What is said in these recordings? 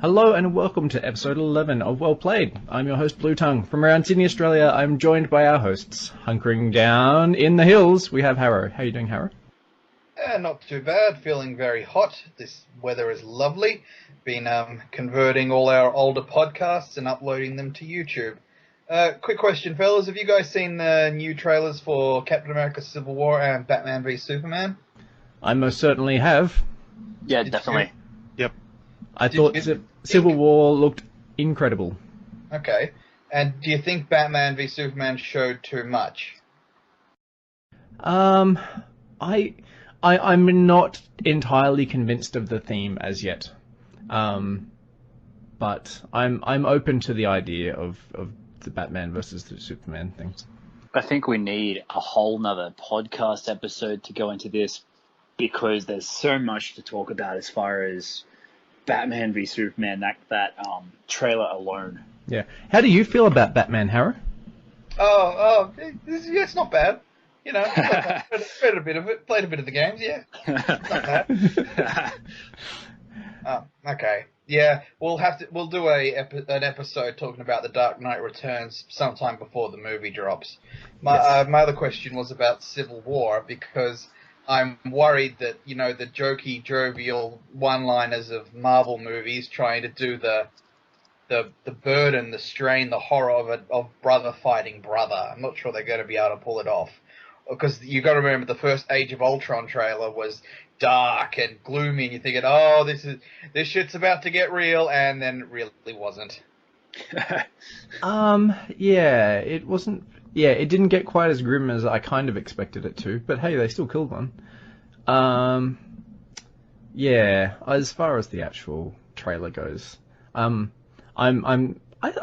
Hello and welcome to episode 11 of Well Played. I'm your host Bluetongue. From around Sydney, Australia, I'm joined by our hosts, hunkering down in the hills. We have Harrow. How you doing, Harrow? Not too bad. Feeling very hot. This weather is lovely. Been converting all our older podcasts and uploading them to YouTube. Quick question, fellas. Have you guys seen the new trailers for Captain America Civil War and Batman v Superman? I most certainly have. Yeah, definitely. Yep. I thought Civil War looked incredible. Okay. And do you think Batman v Superman showed too much? I'm not entirely convinced of the theme as yet. But I'm open to the idea of the Batman versus the Superman things. I think we need a whole nother podcast episode to go into this because there's so much to talk about as far as Batman v Superman, that trailer alone. Yeah. How do you feel about Batman, Harrow? It's not bad. You know, played a bit of it, played a bit of the games, yeah. Not bad. Okay. Yeah, we'll do an episode talking about The Dark Knight Returns sometime before the movie drops. My other question was about Civil War, because I'm worried that, you know, the jokey, jovial one-liners of Marvel movies trying to do the burden, the strain, the horror of brother fighting brother. I'm not sure they're going to be able to pull it off. Because you got to remember the first Age of Ultron trailer was dark and gloomy, and you're thinking, oh, this shit's about to get real, and then it really wasn't. Yeah, it wasn't. Yeah, it didn't get quite as grim as I kind of expected it to, but hey, they still killed one. Yeah, as far as the actual trailer goes, I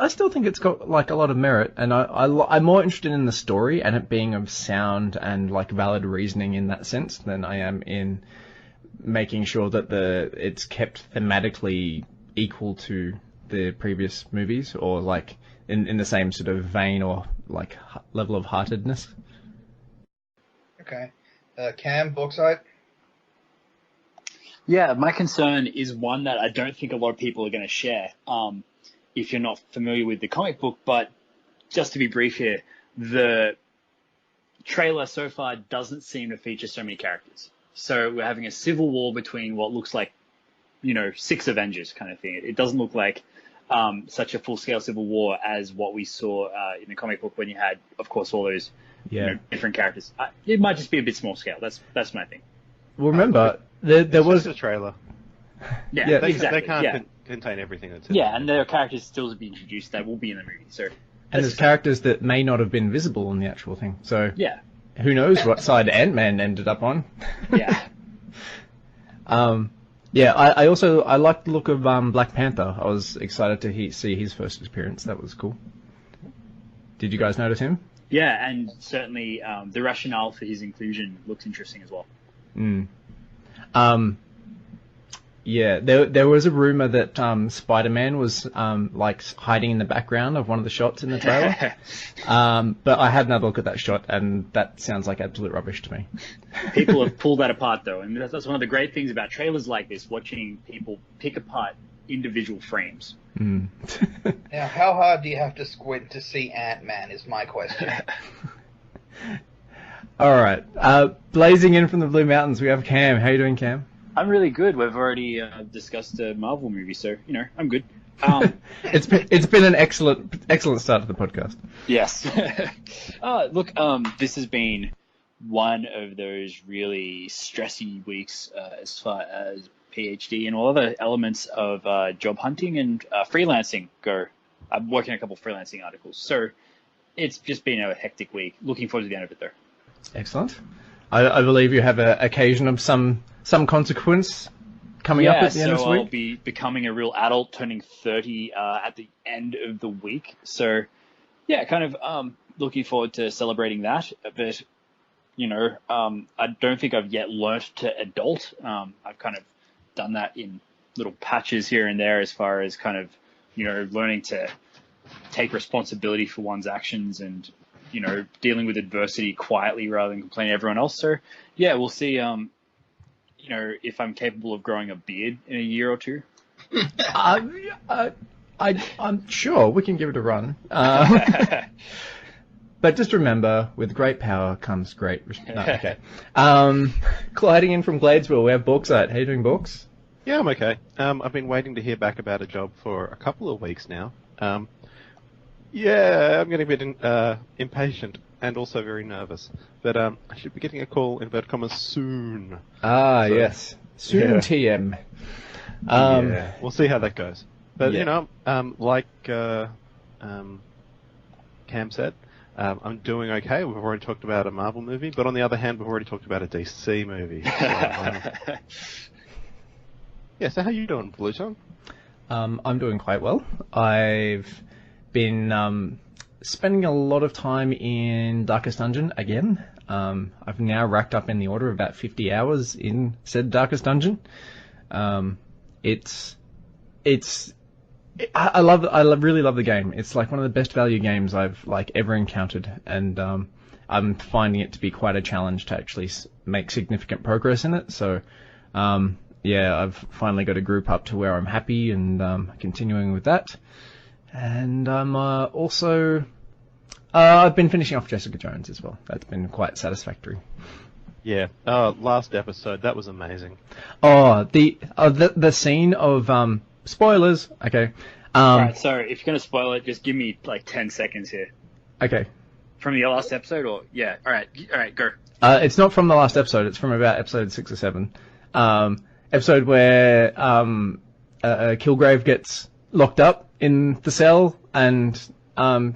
still think it's got like a lot of merit, and I'm more interested in the story and it being of sound and like valid reasoning in that sense than I am in making sure that it's kept thematically equal to the previous movies, or like in the same sort of vein or like level of heartedness. Okay. Cam, Bauxite? Yeah, my concern is one that I don't think a lot of people are going to share. If you're not familiar with the comic book, but just to be brief here, the trailer so far doesn't seem to feature so many characters. So we're having a civil war between what looks like, 6 Avengers kind of thing. It doesn't look like such a full-scale civil war as what we saw in the comic book when you had, of course, all those different characters. It might just be a bit small scale. That's my thing. Well, remember, there was a trailer. Yeah, exactly. They can't contain everything that's in there. And there are characters still to be introduced that will be in the movie. So, and there's characters that may not have been visible in the actual thing. So yeah, who knows what side Ant-Man ended up on? Yeah. I liked the look of Black Panther. I was excited to see his first appearance. That was cool. Did you guys notice him? Yeah, and certainly the rationale for his inclusion looks interesting as well. Yeah, there was a rumor that Spider-Man was like hiding in the background of one of the shots in the trailer. But I had another look at that shot, and that sounds like absolute rubbish to me. People have pulled that apart, though, and that's one of the great things about trailers like this, watching people pick apart individual frames. Now, how hard do you have to squint to see Ant-Man is my question. All right. Blazing in from the Blue Mountains, we have Cam. How you doing, Cam? I'm really good. We've already discussed a Marvel movie, so, I'm good. It's been an excellent start to the podcast. Yes. Look, this has been one of those really stressy weeks as far as PhD and all other elements of job hunting and freelancing go. I'm working on a couple of freelancing articles, so it's just been a hectic week. Looking forward to the end of it, though. Excellent. I believe you have an occasion of some consequence coming up at the end of this week. I'll be becoming a real adult, turning 30 at the end of the week. So, yeah, kind of looking forward to celebrating that. But, I don't think I've yet learnt to adult. I've kind of done that in little patches here and there as far as kind of, learning to take responsibility for one's actions and, dealing with adversity quietly rather than complaining to everyone else. So, yeah, we'll see, if I'm capable of growing a beard in a year or two. I'm sure we can give it a run. But just remember, with great power comes great... No, okay. Gliding in from Gladesville, we have Bauxite. How you doing, Baux? Yeah, I'm okay. I've been waiting to hear back about a job for a couple of weeks now. Yeah, I'm getting a bit impatient and also very nervous. But I should be getting a call, inverted commas, soon. Yes. Soon, yeah. TM. Yeah, we'll see how that goes. But, Yeah. like Cam said, I'm doing okay. We've already talked about a Marvel movie, but on the other hand, we've already talked about a DC movie. So, so how you doing, Bluetongue? I'm doing quite well. I've been spending a lot of time in Darkest Dungeon again. I've now racked up in the order of about 50 hours in said Darkest Dungeon. I really love the game. It's like one of the best value games I've like ever encountered, and I'm finding it to be quite a challenge to actually make significant progress in it. So, I've finally got a group up to where I'm happy and continuing with that. And I'm also I've been finishing off Jessica Jones as well. That's been quite satisfactory. Yeah. Last episode, that was amazing. The scene of spoilers. Okay. Alright, so if you're going to spoil it, just give me like 10 seconds here. Okay. From the last episode, or yeah, alright, go. It's not from the last episode. It's from about episode 6 or 7. Episode where Kilgrave gets locked up in the cell and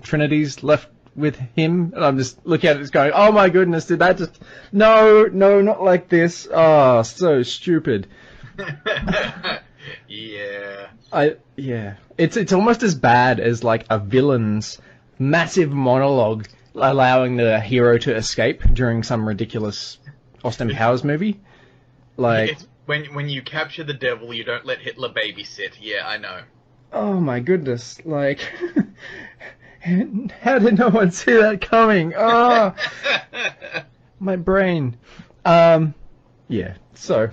Trinity's left with him, and I'm just looking at it, just going, "Oh my goodness, did that just? No, not like this. Oh, so stupid." Yeah. It's almost as bad as like a villain's massive monologue allowing the hero to escape during some ridiculous Austin Powers movie. Like, It's when you capture the devil, you don't let Hitler babysit. Yeah, I know. oh my goodness, like, how did no one see that coming? Oh, my brain. So,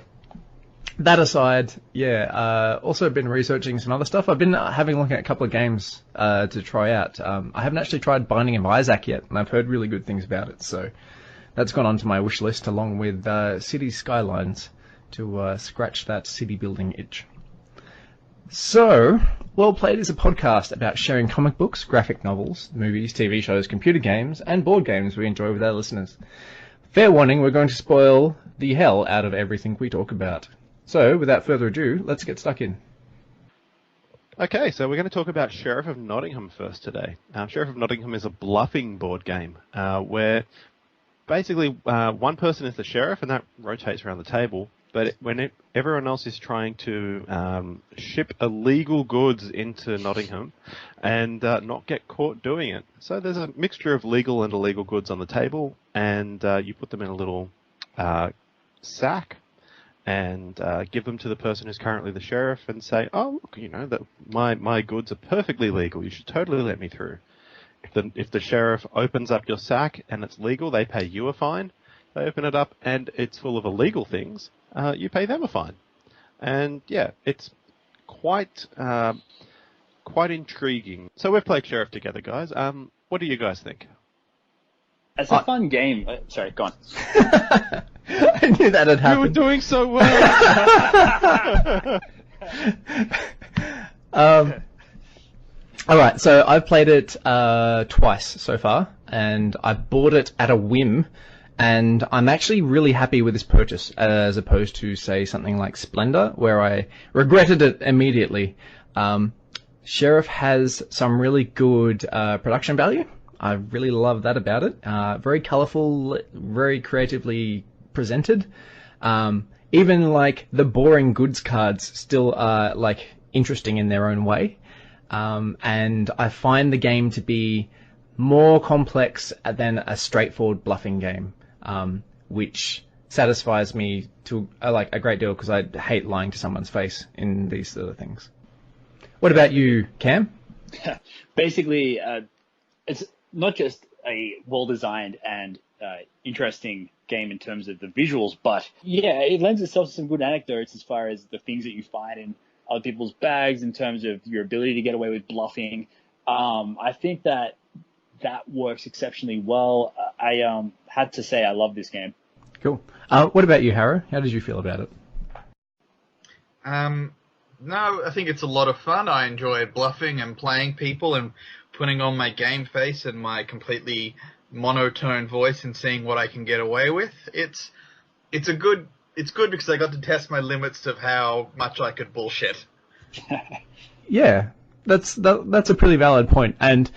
that aside, also been researching some other stuff. I've been having a look at a couple of games to try out. I haven't actually tried Binding of Isaac yet, and I've heard really good things about it, so that's gone onto my wish list along with City Skylines to scratch that city building itch. So, Well Played is a podcast about sharing comic books, graphic novels, movies, TV shows, computer games, and board games we enjoy with our listeners. Fair warning, we're going to spoil the hell out of everything we talk about. So, without further ado, let's get stuck in. Okay, so we're going to talk about Sheriff of Nottingham first today. Sheriff of Nottingham is a bluffing board game where basically one person is the sheriff and that rotates around the table, but everyone else is trying to ship illegal goods into Nottingham and not get caught doing it. So there's a mixture of legal and illegal goods on the table, and you put them in a little sack and give them to the person who's currently the sheriff and say, "Oh, look, that my goods are perfectly legal. You should totally let me through." If the sheriff opens up your sack and it's legal, they pay you a fine. They open it up and it's full of illegal things, you pay them a fine. And yeah, it's quite intriguing. So we've played Sheriff together, guys. What do you guys think? It's a fun game. Sorry, go on. I knew that had happened. You were doing so well. Alright, so I've played it twice so far, and I bought it at a whim, and I'm actually really happy with this purchase, as opposed to, say, something like Splendor, where I regretted it immediately. Sheriff has some really good production value. I really love that about it. Very colourful, very creatively presented. Even like the boring goods cards still are like interesting in their own way. And I find the game to be more complex than a straightforward bluffing game, which satisfies me to like a great deal because I hate lying to someone's face in these sort of things. What about you, Cam? Basically, it's not just a well-designed and interesting game in terms of the visuals, but yeah, it lends itself to some good anecdotes as far as the things that you find in other people's bags in terms of your ability to get away with bluffing. I think that works exceptionally well. I had to say I love this game. Cool. What about you, Harrow? How did you feel about it? No, I think it's a lot of fun. I enjoy bluffing and playing people and putting on my game face and my completely monotone voice and seeing what I can get away with. It's good because I got to test my limits of how much I could bullshit. Yeah, that's a pretty valid point. And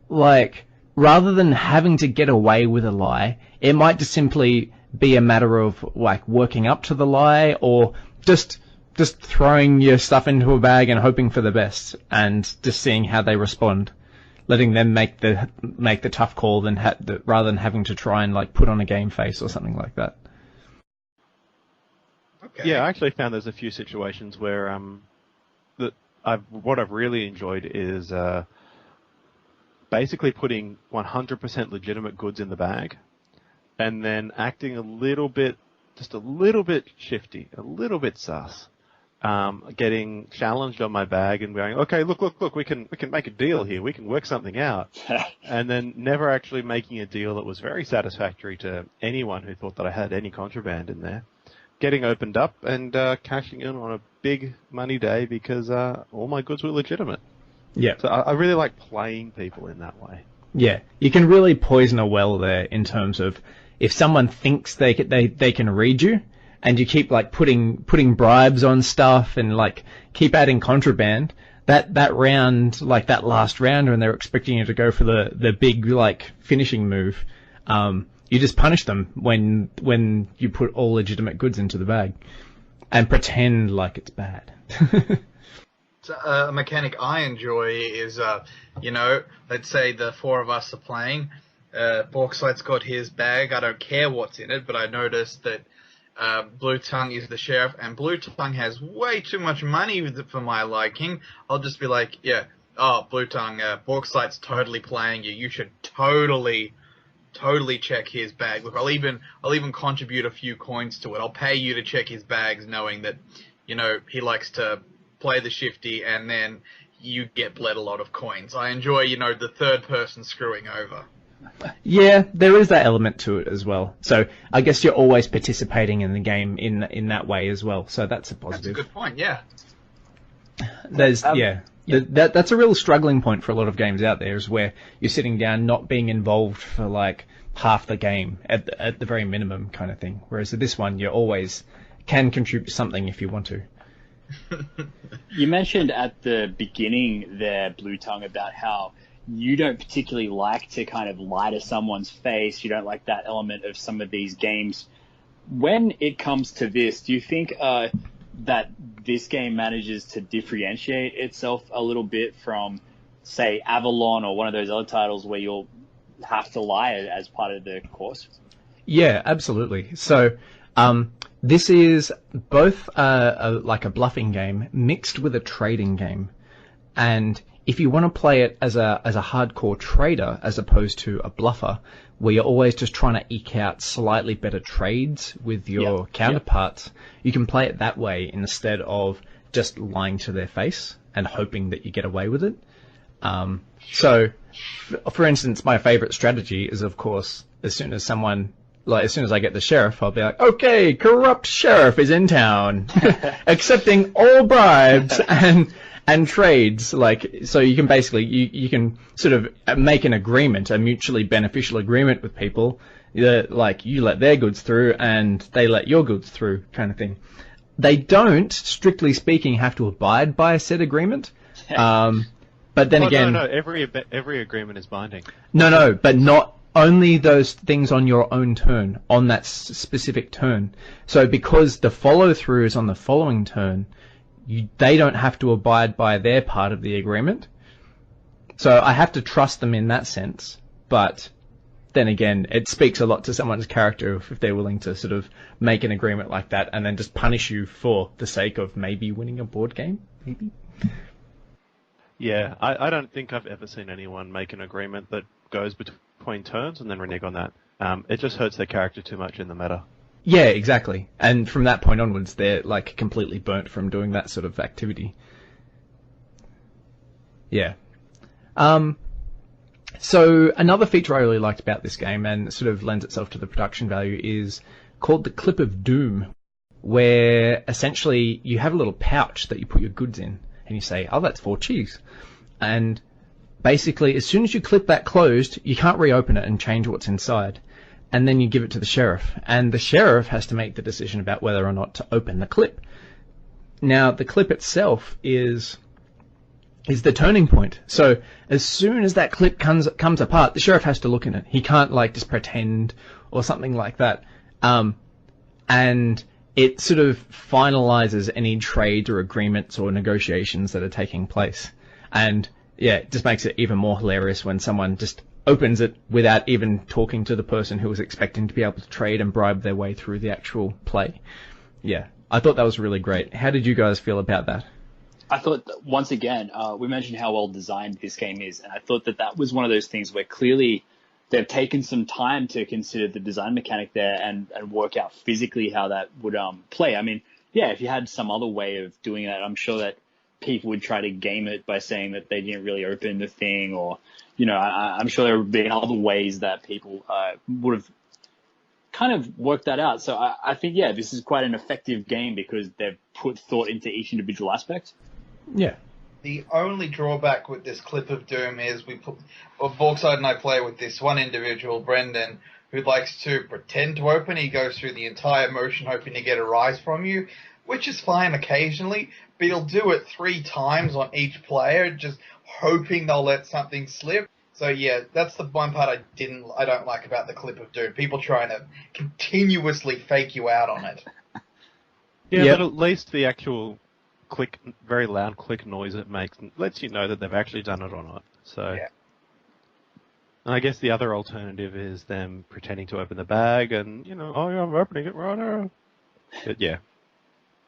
like, rather than having to get away with a lie, it might just simply be a matter of like working up to the lie, or just throwing your stuff into a bag and hoping for the best, and just seeing how they respond, letting them make the tough call rather than having to try and like put on a game face or something like that. Okay. Yeah, I actually found there's a few situations where what I've really enjoyed is basically putting 100% legitimate goods in the bag, and then acting just a little bit shifty, a little bit sus. Getting challenged on my bag and going, okay, look, we can make a deal here, we can work something out, and then never actually making a deal that was very satisfactory to anyone who thought that I had any contraband in there. Getting opened up and cashing in on a big money day because all my goods were legitimate. Yeah. So I really like playing people in that way. Yeah, you can really poison a well there in terms of if someone thinks they can read you, and you keep like putting bribes on stuff and like keep adding contraband, that round, like that last round when they're expecting you to go for the big like finishing move, you just punish them when you put all legitimate goods into the bag and pretend like it's bad. So, a mechanic I enjoy is, let's say the four of us are playing. Bauxite's got his bag. I don't care what's in it, but I noticed that Bluetongue is the sheriff, and Bluetongue has way too much money for my liking. I'll just be like, Bluetongue, Bauxite's totally playing you. You should totally check his bag. Look, I'll even contribute a few coins to it. I'll pay you to check his bags, knowing that, he likes to play the shifty, and then you get bled a lot of coins. I enjoy, the third person screwing over. Yeah, there is that element to it as well. So I guess you're always participating in the game in that way as well. So that's a positive. That's a good point. Yeah. That's a real struggling point for a lot of games out there, is where you're sitting down not being involved for like half the game at the very minimum kind of thing. Whereas with this one, you always can contribute something if you want to. You mentioned at the beginning there, Bluetongue, about how you don't particularly like to kind of lie to someone's face. You don't like that element of some of these games. When it comes to this, do you think that this game manages to differentiate itself a little bit from, say, Avalon or one of those other titles where you'll have to lie as part of the course? Yeah, absolutely. So this is both like a bluffing game mixed with a trading game. And if you want to play it as a hardcore trader as opposed to a bluffer, where you're always just trying to eke out slightly better trades with your counterparts, you can play it that way instead of just lying to their face and hoping that you get away with it. So, for instance, my favorite strategy is, of course, as soon as I get the sheriff, I'll be like, okay, corrupt sheriff is in town, accepting all bribes and trades. Like, so you can basically, you can sort of make an agreement, a mutually beneficial agreement with people, like you let their goods through and they let your goods through, kind of thing. They don't, strictly speaking, have to abide by a said agreement. But then again, no, every agreement is binding. No, but not only those things on your own turn, on that specific turn. So because the follow through is on the following turn, they don't have to abide by their part of the agreement. So I have to trust them in that sense. But then again, it speaks a lot to someone's character if they're willing to sort of make an agreement like that and then just punish you for the sake of maybe winning a board game, maybe. Yeah, I don't think I've ever seen anyone make an agreement that goes between turns and then renege on that. It just hurts their character too much in the meta. Yeah, exactly. And from that point onwards, they're like completely burnt from doing that sort of activity. Yeah. So another feature I really liked about this game, and sort of lends itself to the production value, is called the Clip of Doom, where essentially you have a little pouch that you put your goods in, and you say, oh, that's 4 cheese. And basically, as soon as you clip that closed, you can't reopen it and change what's inside. And then you give it to the sheriff, and the sheriff has to make the decision about whether or not to open the clip. Now, the clip itself is the turning point. So as soon as that clip comes apart, the sheriff has to look in it. He can't like just pretend or something like that. And it sort of finalizes any trades or agreements or negotiations that are taking place. And yeah, it just makes it even more hilarious when someone just opens it without even talking to the person who was expecting to be able to trade and bribe their way through the actual play. Yeah, I thought that was really great. How did you guys feel about that? I thought, once again, we mentioned how well designed this game is, and I thought that was one of those things where clearly they've taken some time to consider the design mechanic there and work out physically how that would play. I mean, yeah, if you had some other way of doing that, I'm sure that people would try to game it by saying that they didn't really open the thing, or, you know, I'm sure there would be other ways that people would have kind of worked that out. So I think, yeah, this is quite an effective game because they've put thought into each individual aspect. Yeah. The only drawback with this Clip of Doom is Bauxite and I play with this one individual, Brendan, who likes to pretend to open. He goes through the entire motion hoping to get a rise from you, which is fine occasionally, but he'll do it 3 times on each player, just hoping they'll let something slip. So yeah, that's the one part I don't like about the Clip of Doom. People trying to continuously fake you out on it. Yeah, Yep. but at least the actual click, very loud click noise it makes lets you know that they've actually done it or not. So, Yeah. And I guess the other alternative is them pretending to open the bag and, you know, oh yeah, I'm opening it right now. But yeah,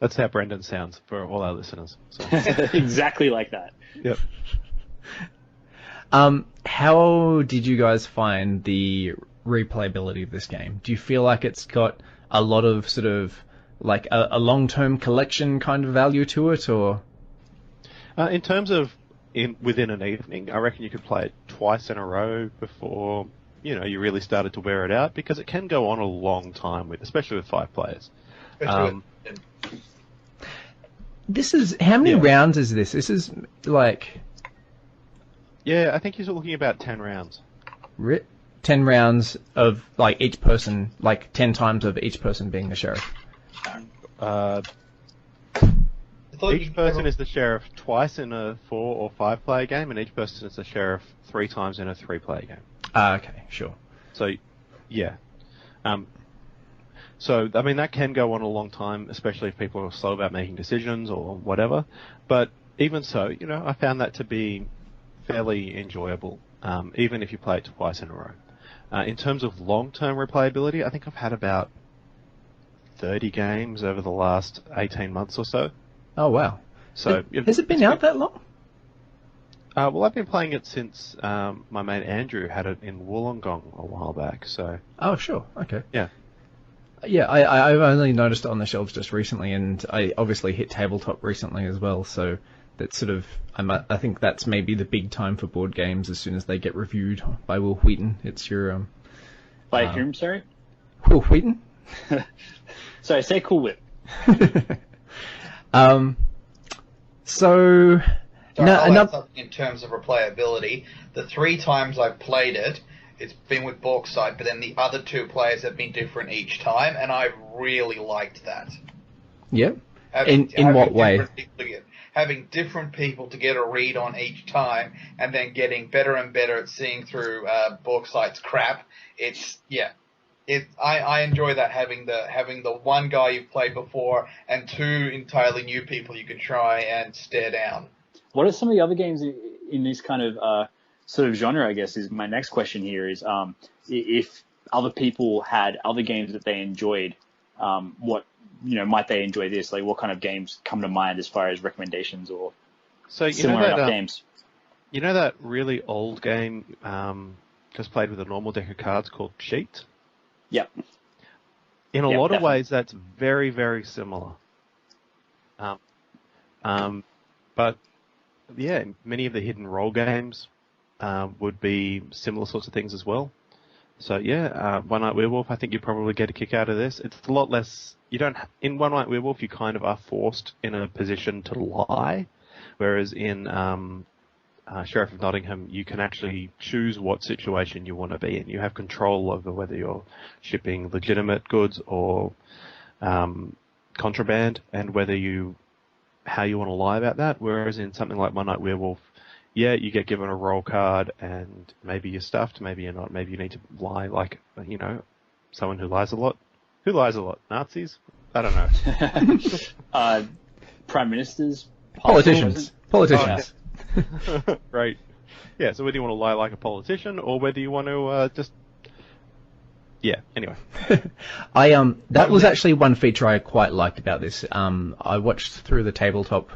that's how Brendan sounds for all our listeners. So. Exactly like that. Yep. How did you guys find the replayability of this game? Do you feel like it's got a lot of sort of like a long-term collection kind of value to it, or? In terms of within an evening, I reckon you could play it twice in a row before, you know, you really started to wear it out, because it can go on a long time especially with 5 players. This is, how many rounds is this? This is like... Yeah, I think you're looking about 10 rounds. 10 rounds of like each person, like 10 times of each person being the sheriff. Each person is the sheriff twice in a 4 or 5 player game, and each person is the sheriff 3 times in a 3 player game. Okay, sure. So, yeah. So, I mean, that can go on a long time, especially if people are slow about making decisions or whatever. But even so, you know, I found that to be fairly enjoyable, even if you play it twice in a row. In terms of long-term replayability, I think I've had about 30 games over the last 18 months or so. Oh, wow. So has it been out that long? Well, I've been playing it since my mate Andrew had it in Wollongong a while back. So. Oh, sure. Okay. Yeah. Yeah, I've only noticed it on the shelves just recently, and I obviously hit tabletop recently as well, so that's sort of, I think that's maybe the big time for board games as soon as they get reviewed by Will Wheaton. It's your... By whom, sorry? Will Wheaton? Sorry, say Cool Whip. So I'll add something in terms of replayability. The 3 times I've played it, it's been with Bauxite, but then the other 2 players have been different each time, and I've really liked that. Yep. In what way? Having different people to get a read on each time, and then getting better and better at seeing through Bauxite's crap. I enjoy that, having the one guy you've played before and 2 entirely new people you can try and stare down. What are some of the other games in this kind of sort of genre, I guess, is my next question here is if other people had other games that they enjoyed, what, you know, might they enjoy this? Like, what kind of games come to mind as far as recommendations or similar enough games? You know that really old game just played with a normal deck of cards called Sheet? Yep. In a Yeah, lot of definitely. ways, that's very, very similar. But yeah, many of the hidden role games would be similar sorts of things as well. So yeah, One Night Werewolf, I think you probably get a kick out of this. It's a lot less. You don't in One Night Werewolf, you kind of are forced in a position to lie, whereas in Sheriff of Nottingham, you can actually choose what situation you want to be in. You have control over whether you're shipping legitimate goods or contraband, and how you want to lie about that. Whereas in something like One Night Werewolf, yeah, you get given a roll card, and maybe you're stuffed, maybe you're not. Maybe you need to lie like, someone who lies a lot. Who lies a lot? Nazis? I don't know. Prime ministers, Politicians. Politicians. Right. Yeah, so whether you want to lie like a politician or whether you want to just... Yeah, anyway. That was actually one feature I quite liked about this. I watched through the tabletop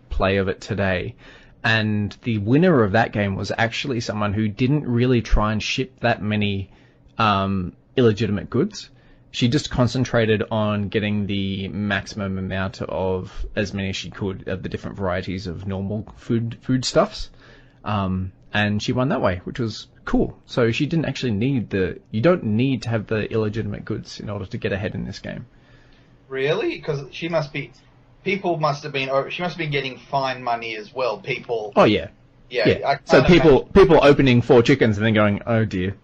play of it today, and the winner of that game was actually someone who didn't really try and ship that many illegitimate goods. She just concentrated on getting the maximum amount of as many as she could of the different varieties of normal foodstuffs. And she won that way, which was cool. So she didn't actually you don't need to have the illegitimate goods in order to get ahead in this game. Really? Because she must have been getting fine money as well. People. Oh yeah. Yeah. So people opening 4 chickens and then going, oh dear.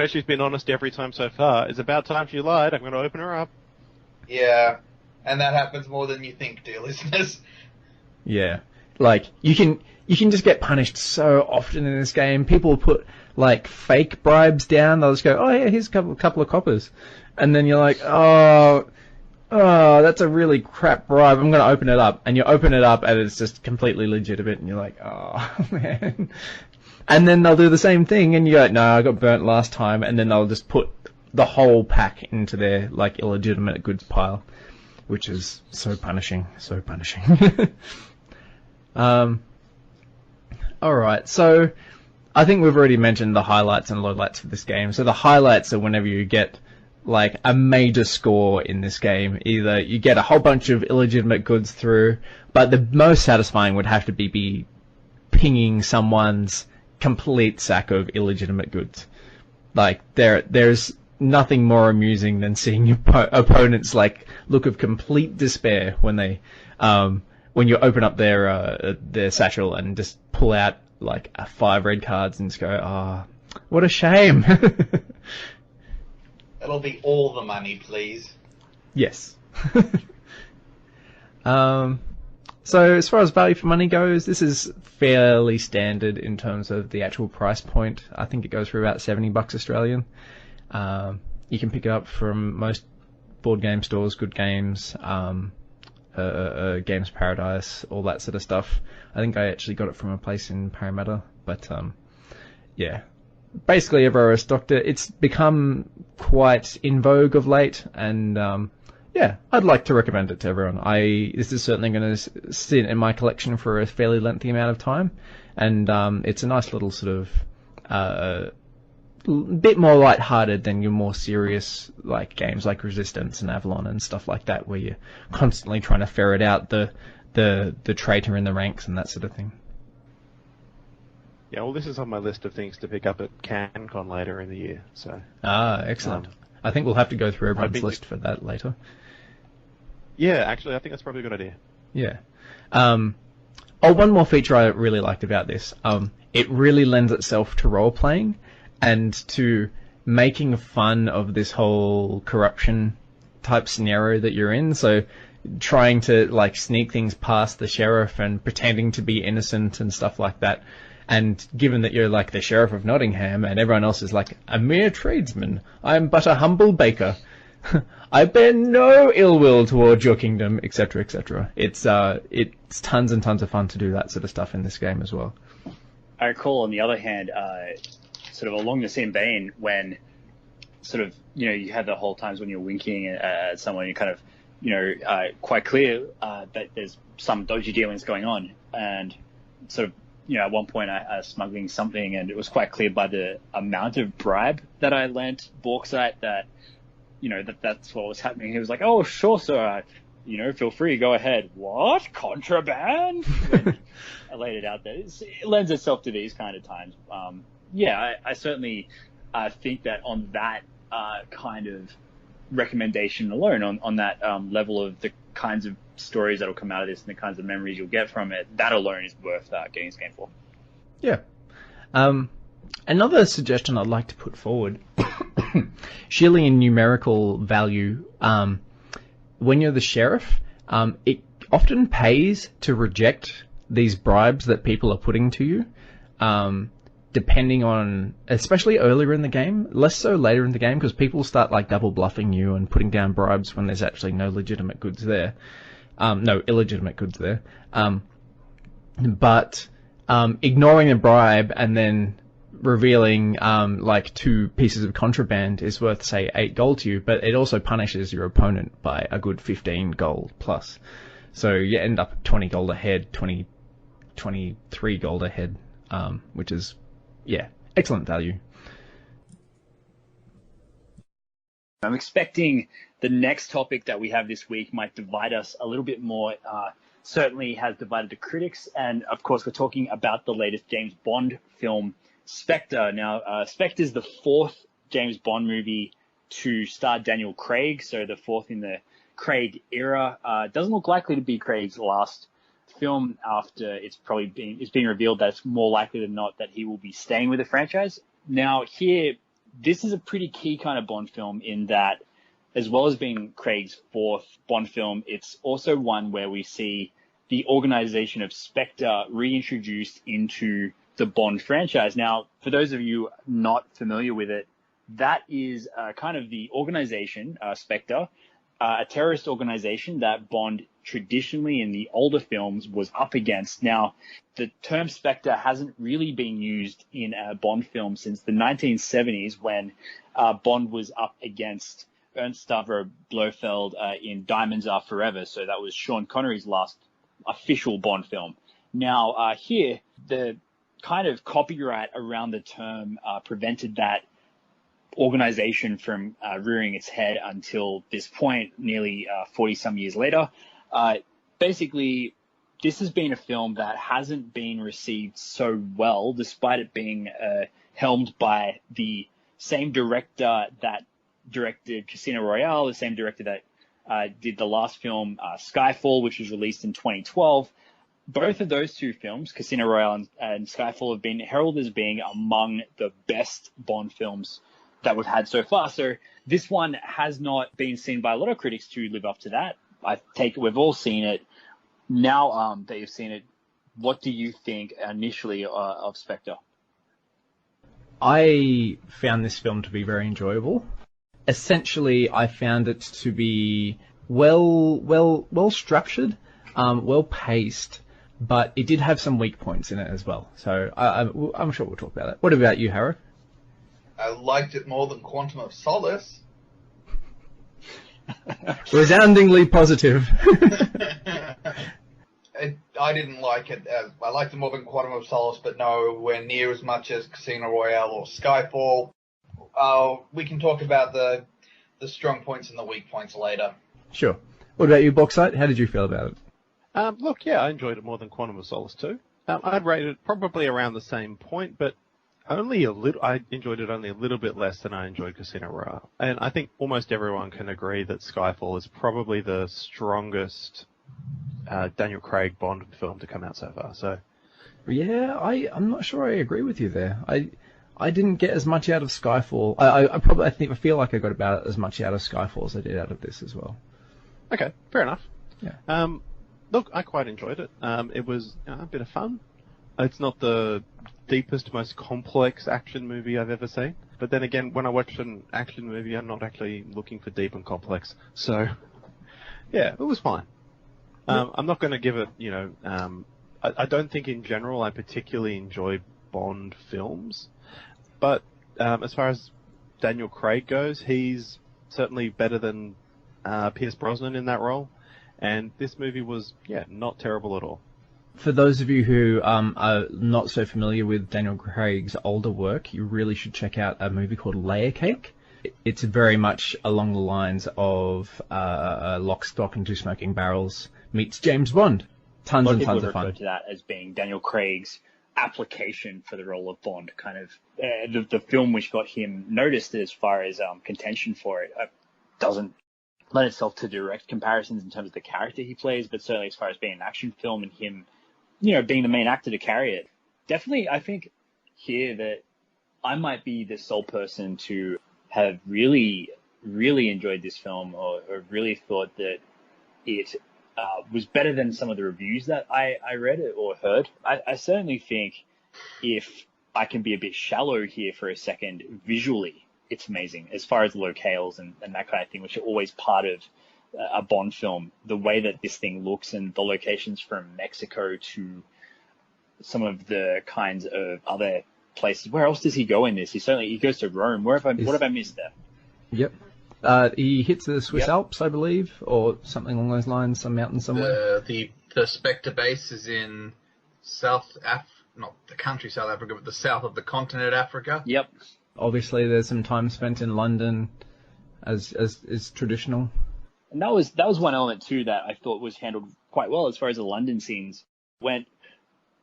She's been honest every time so far. It's about time she lied. I'm going to open her up. Yeah. And that happens more than you think, dear listeners. Yeah. Like, you can just get punished so often in this game. People put, like, fake bribes down. They'll just go, oh yeah, here's a couple of coppers. And then you're like, oh, that's a really crap bribe. I'm going to open it up. And you open it up and it's just completely legitimate. And you're like, oh, man. And then they'll do the same thing and you go, no, I got burnt last time. And then they'll just put the whole pack into their, like, illegitimate goods pile, which is so punishing, so punishing. Alright, so I think we've already mentioned the highlights and lowlights for this game. So the highlights are whenever you get, like, a major score in this game. Either you get a whole bunch of illegitimate goods through, but the most satisfying would have to be pinging someone's complete sack of illegitimate goods. Like, there's nothing more amusing than seeing your opponents, like, look of complete despair when they, when you open up their satchel and just pull out, like, 5 red cards and just go, what a shame. It'll be all the money, please. Yes. So as far as value for money goes, this is fairly standard in terms of the actual price point. I think it goes for about $70 Australian. You can pick it up from most board game stores, Good Games, Games Paradise, all that sort of stuff. I think I actually got it from a place in Parramatta, but yeah. Basically everywhere stocked it. It's become quite in vogue of late, and yeah, I'd like to recommend it to everyone. This is certainly going to sit in my collection for a fairly lengthy amount of time, and it's a nice little sort of bit more lighthearted than your more serious like games like Resistance and Avalon and stuff like that, where you're constantly trying to ferret out the traitor in the ranks and that sort of thing. Yeah, well, this is on my list of things to pick up at CanCon later in the year. So. Excellent. I think we'll have to go through everyone's list for that later. Yeah, actually, I think that's probably a good idea. Yeah. One more feature I really liked about this. It really lends itself to role-playing and to making fun of this whole corruption type scenario that you're in. So trying to, like, sneak things past the sheriff and pretending to be innocent and stuff like that. And given that you're like the Sheriff of Nottingham and everyone else is like a mere tradesman, I am but a humble baker. I bear no ill will towards your kingdom, etc., etc. It's tons and tons of fun to do that sort of stuff in this game as well. I recall, on the other hand, sort of along the same vein, when sort of, you have the whole times when you're winking at someone, you're kind of, quite clear that there's some dodgy dealings going on, and sort of, at one point I was smuggling something, and it was quite clear by the amount of bribe that I lent Bauxite that that's what was happening. He was like, "Oh, sure, sir. Feel free, go ahead." What? Contraband? When I laid it out there. It lends itself to these kind of times. I certainly think that on that kind of recommendation alone, on that level of the kinds of stories that'll come out of this and the kinds of memories you'll get from it, that alone is worth getting this game for. Yeah. Another suggestion I'd like to put forward, surely in numerical value, when you're the sheriff, it often pays to reject these bribes that people are putting to you, depending on, especially earlier in the game, less so later in the game, because people start like double bluffing you and putting down bribes when there's actually no legitimate goods there. No illegitimate goods there. But ignoring a bribe and then revealing like 2 pieces of contraband is worth, say, 8 gold to you, but it also punishes your opponent by a good 15 gold plus. So you end up 20 gold ahead, 23 gold ahead, which is, excellent value. I'm expecting the next topic that we have this week might divide us a little bit more. Certainly has divided the critics, and of course we're talking about the latest James Bond film, Spectre. Now, Spectre is the 4th James Bond movie to star Daniel Craig, so the 4th in the Craig era. Doesn't look likely to be Craig's last film after it's been revealed that it's more likely than not that he will be staying with the franchise. Now, here, this is a pretty key kind of Bond film in that, as well as being Craig's 4th Bond film, it's also one where we see the organization of Spectre reintroduced into the Bond franchise. Now, for those of you not familiar with it, that is kind of the organization, Spectre, a terrorist organization that Bond traditionally in the older films was up against. Now, the term Spectre hasn't really been used in a Bond film since the 1970s when Bond was up against Ernst Stavro Blofeld in Diamonds Are Forever. So that was Sean Connery's last official Bond film. Now, here, the kind of copyright around the term prevented that organization from rearing its head until this point, nearly 40-some years later. Basically, this has been a film that hasn't been received so well, despite it being helmed by the same director that directed Casino Royale, the same director that did the last film, Skyfall, which was released in 2012. Both of those 2 films, Casino Royale and Skyfall, have been heralded as being among the best Bond films that we've had so far. So this one has not been seen by a lot of critics to live up to that. I take it we've all seen it. Now that you've seen it, what do you think initially of Spectre? I found this film to be very enjoyable. Essentially, I found it to be well structured, well paced, but it did have some weak points in it as well. So I'm sure we'll talk about it. What about you, Harrow? I liked it more than Quantum of Solace. Resoundingly positive. I didn't like it. I liked it more than Quantum of Solace, but nowhere near as much as Casino Royale or Skyfall. We can talk about the strong points and the weak points later. Sure. What about you, Bauxite? How did you feel about it? Look, I enjoyed it more than Quantum of Solace too. I'd rate it probably around the same point, but only a little. I enjoyed it only a little bit less than I enjoyed Casino Royale. And I think almost everyone can agree that Skyfall is probably the strongest Daniel Craig Bond film to come out so far. So, yeah, I'm not sure I agree with you there. I didn't get as much out of Skyfall. I feel like I got about as much out of Skyfall as I did out of this as well. Okay, fair enough. Yeah. Look, I quite enjoyed it. It was a bit of fun. It's not the deepest, most complex action movie I've ever seen. But then again, when I watch an action movie, I'm not actually looking for deep and complex. So, yeah, it was fine. I'm not going to give it, I don't think in general I particularly enjoy Bond films. But as far as Daniel Craig goes, he's certainly better than Pierce Brosnan in that role. And this movie was, not terrible at all. For those of you who are not so familiar with Daniel Craig's older work, you really should check out a movie called Layer Cake. it's very much along the lines of Lock, Stock and Two Smoking Barrels meets James Bond. Tons and tons of fun. To that as being Daniel Craig's application for the role of Bond, kind of the film which got him noticed as far as contention for it doesn't lend itself to direct comparisons in terms of the character he plays, but certainly as far as being an action film and him, being the main actor to carry it. Definitely, I think here that I might be the sole person to have really, really enjoyed this film or really thought that it was better than some of the reviews that I read or heard. I certainly think if I can be a bit shallow here for a second, visually, it's amazing as far as locales and that kind of thing, which are always part of a Bond film. The way that this thing looks and the locations from Mexico to some of the kinds of other places. Where else does he go in this? He goes to Rome. What have I missed there? Yep. He hits the Swiss Alps, I believe, or something along those lines, some mountain somewhere. The Spectre base is in not the country South Africa, but the south of the continent Africa. Yep. Obviously, there's some time spent in London, as is traditional. And that was one element too that I thought was handled quite well as far as the London scenes went.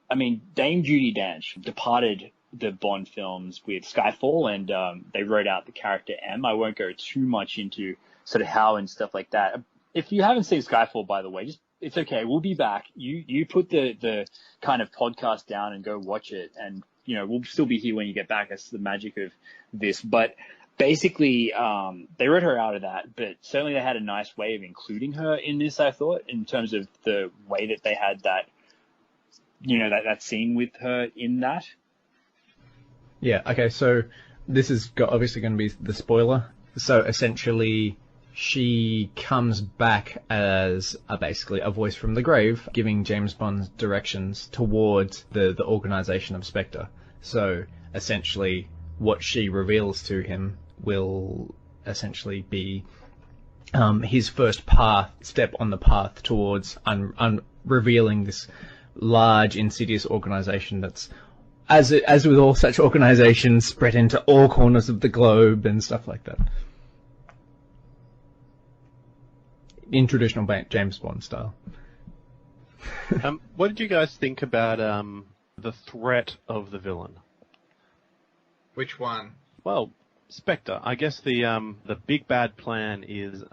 I mean, Dame Judi Dench departed the Bond films with Skyfall, and they wrote out the character M. I won't go too much into sort of how and stuff like that. If you haven't seen Skyfall, by the way, it's okay. We'll be back. You put the kind of podcast down and go watch it, and we'll still be here when you get back. That's the magic of this. But basically, they wrote her out of that, but certainly they had a nice way of including her in this, I thought, in terms of the way that they had that, that scene with her in that. Yeah, okay, so this is obviously going to be the spoiler. So essentially, she comes back as basically a voice from the grave, giving James Bond directions towards the organisation of Spectre. So essentially, what she reveals to him will essentially be his first step on the path towards revealing this large, insidious organisation that's, as with all such organisations, spread into all corners of the globe and stuff like that. In traditional James Bond style. What did you guys think about the threat of the villain? Which one? Well, Spectre. I guess the big bad plan is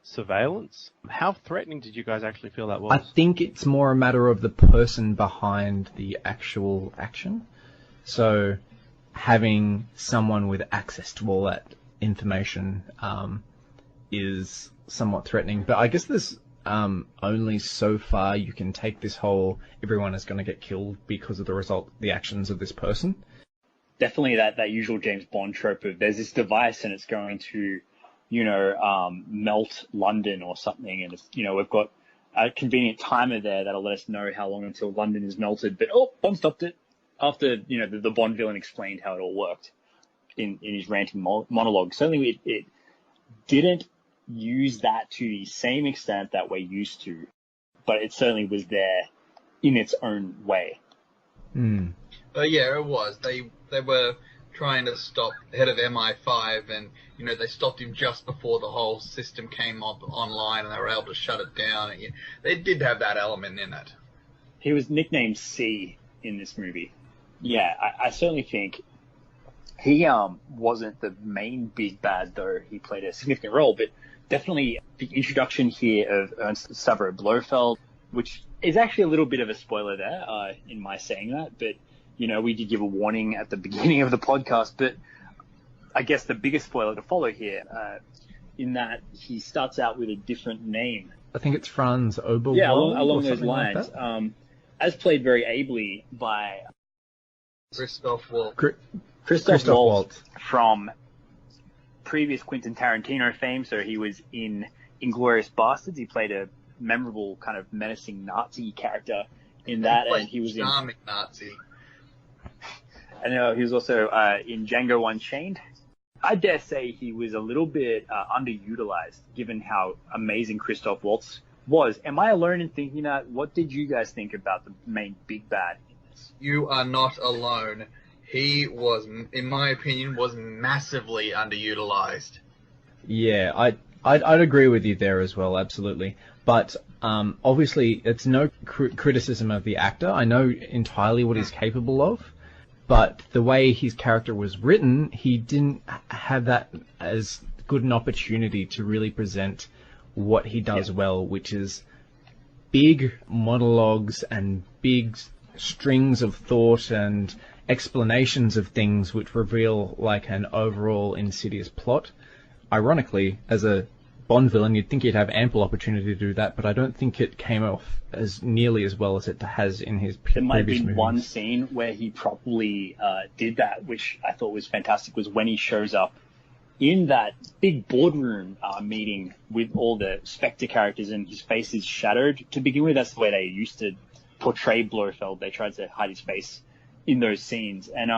surveillance. How threatening did you guys actually feel that was? I think it's more a matter of the person behind the actual action. So having someone with access to all that information is somewhat threatening. But I guess there's only so far you can take this whole everyone is going to get killed because of the actions of this person. Definitely that usual James Bond trope of there's this device and it's going to melt London or something, and it's, we've got a convenient timer there that'll let us know how long until London is melted. But Bond stopped it after the Bond villain explained how it all worked in his ranting monologue. Certainly, it didn't use that to the same extent that we're used to, but it certainly was there in its own way. Yeah, it was. They were trying to stop the head of MI5, and they stopped him just before the whole system came online, and they were able to shut it down. And, they did have that element in it. He was nicknamed C in this movie. Yeah, I certainly think he wasn't the main big bad, though he played a significant role. But definitely the introduction here of Ernst Stavro Blofeld, which is actually a little bit of a spoiler there in my saying that, but we did give a warning at the beginning of the podcast, but I guess the biggest spoiler to follow here, in that he starts out with a different name. I think it's Franz Oberwald. Yeah, along those lines. Like as played very ably by Christoph Waltz. Christoph Waltz from previous Quentin Tarantino fame. So he was in Inglourious Bastards. He played a memorable kind of menacing Nazi character in that, and he was charming Nazi. And he was also in Django Unchained. I dare say he was a little bit underutilized, given how amazing Christoph Waltz was. Am I alone in thinking that? What did you guys think about the main big bad in this? You are not alone. he was, in my opinion, was massively underutilized. Yeah, I'd agree with you there as well, absolutely. But obviously, it's no criticism of the actor. I know entirely what he's capable of, but the way his character was written, he didn't have that as good an opportunity to really present what he does well, which is big monologues and big strings of thought and explanations of things which reveal like an overall insidious plot. Ironically, as a Bond villain, you'd think he'd have ample opportunity to do that, but I don't think it came off as nearly as well as it has in his previous movies. There might have been one scene where he probably did that, which I thought was fantastic, was when he shows up in that big boardroom meeting with all the Spectre characters and his face is shadowed. To begin with, that's the way they used to portray Blofeld. They tried to hide his face in those scenes. And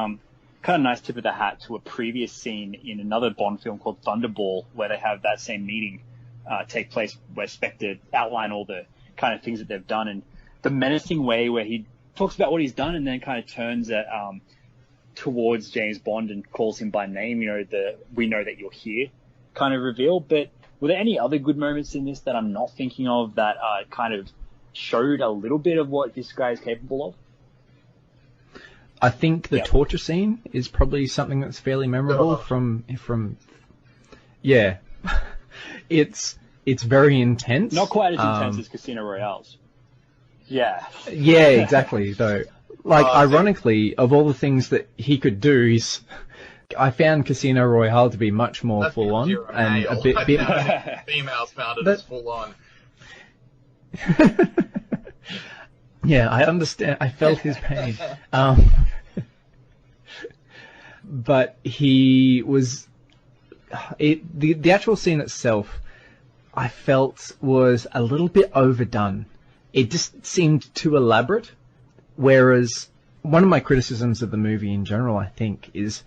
kind of nice tip of the hat to a previous scene in another Bond film called Thunderball, where they have that same meeting take place, where Spectre outline all the kind of things that they've done, and the menacing way where he talks about what he's done and then kind of turns at towards James Bond and calls him by name, you know, the "we know that you're here" kind of reveal. But were there any other good moments in this that I'm not thinking of that kind of showed a little bit of what this guy is capable of? I think the torture scene is probably something that's fairly memorable from yeah. It's very intense. Not quite as intense as Casino Royale's. Yeah. Yeah, exactly, though. Like, ironically, of all the things that he could do, I found Casino Royale to be much more full-on and a bit females found it as full-on. Yeah, I understand. I felt his pain. But he was... The actual scene itself, I felt, was a little bit overdone. It just seemed too elaborate. Whereas one of my criticisms of the movie in general, I think, is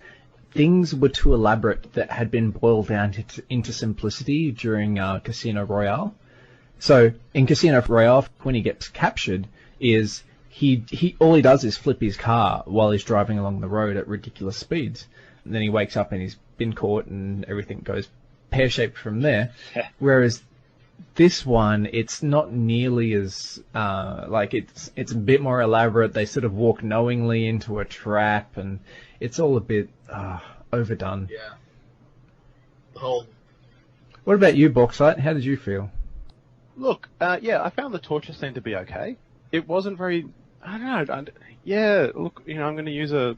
things were too elaborate that had been boiled down into simplicity during Casino Royale. So in Casino Royale, when he gets captured, is he all he does is flip his car while he's driving along the road at ridiculous speeds. And then he wakes up and he's been caught and everything goes pear-shaped from there. Whereas this one, it's not nearly as it's a bit more elaborate. They sort of walk knowingly into a trap, and it's all a bit overdone. Yeah. The whole. What about you, Bauxite? How did you feel? Look, I found the torture scene to be okay. It wasn't very. I don't know. Look, I'm going to use a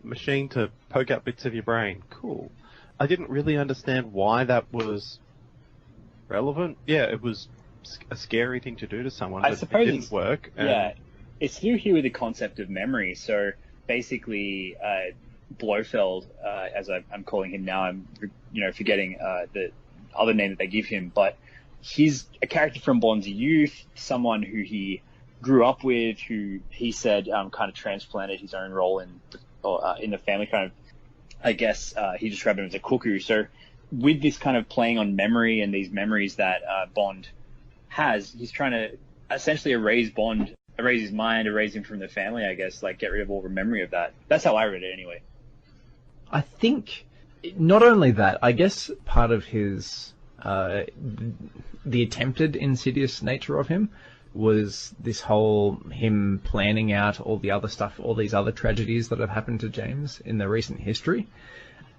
machine to poke out bits of your brain. Cool. I didn't really understand why that was relevant. Yeah, it was a scary thing to do to someone, but it didn't work. Yeah, it's to do here with the concept of memory. So basically, Blofeld, as I'm calling him now, I'm forgetting the other name that they give him, but he's a character from Bond's youth, someone who he grew up with, who he said kind of transplanted his own role in the family. Kind of, I guess he described him as a cuckoo. So with this kind of playing on memory and these memories that Bond has, he's trying to essentially erase his mind, erase him from the family, I guess, like get rid of all the memory of that. That's how I read it anyway. I think not only that, I guess part of his the attempted insidious nature of him was this whole him planning out all the other stuff, all these other tragedies that have happened to James in the recent history.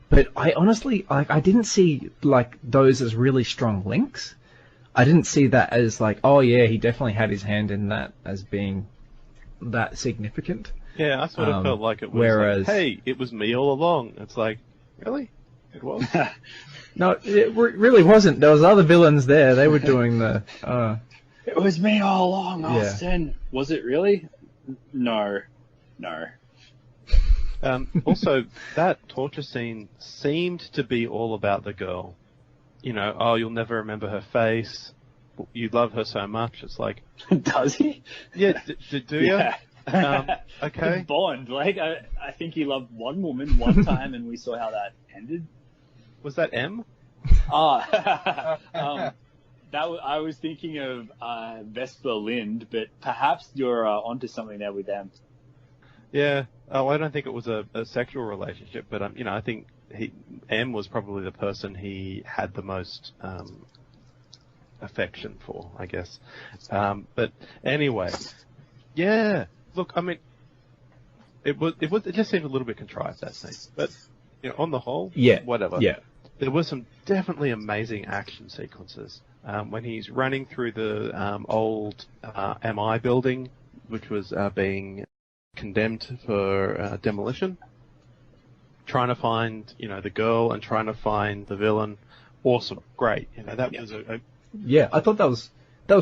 But I honestly, I didn't see those as really strong links. I didn't see that as oh yeah, he definitely had his hand in that as being that significant. Yeah, I sort of felt like it was hey, it was me all along. It's like, really? It was? No, it really wasn't. There was other villains there. They were doing the... It was me all along, Austin. Yeah. Was it really? No. Also, that torture scene seemed to be all about the girl. You'll never remember her face. You love her so much. It's like... Does he? Yeah, do you? Yeah. Okay. Bond. I think he loved one woman one time, and we saw how that ended. Was that M? I was thinking of Vesper Lind, but perhaps you're onto something there with them. Yeah. Oh, I don't think it was a sexual relationship, but I think M was probably the person he had the most affection for, I guess. But anyway, yeah. Look, I mean, it just seemed a little bit contrived, that scene, but on the whole, Yeah. whatever. Yeah. There were some definitely amazing action sequences when he's running through the old MI building, which was being condemned for demolition. Trying to find, the girl and trying to find the villain. Awesome, great. That was Yeah, I thought that was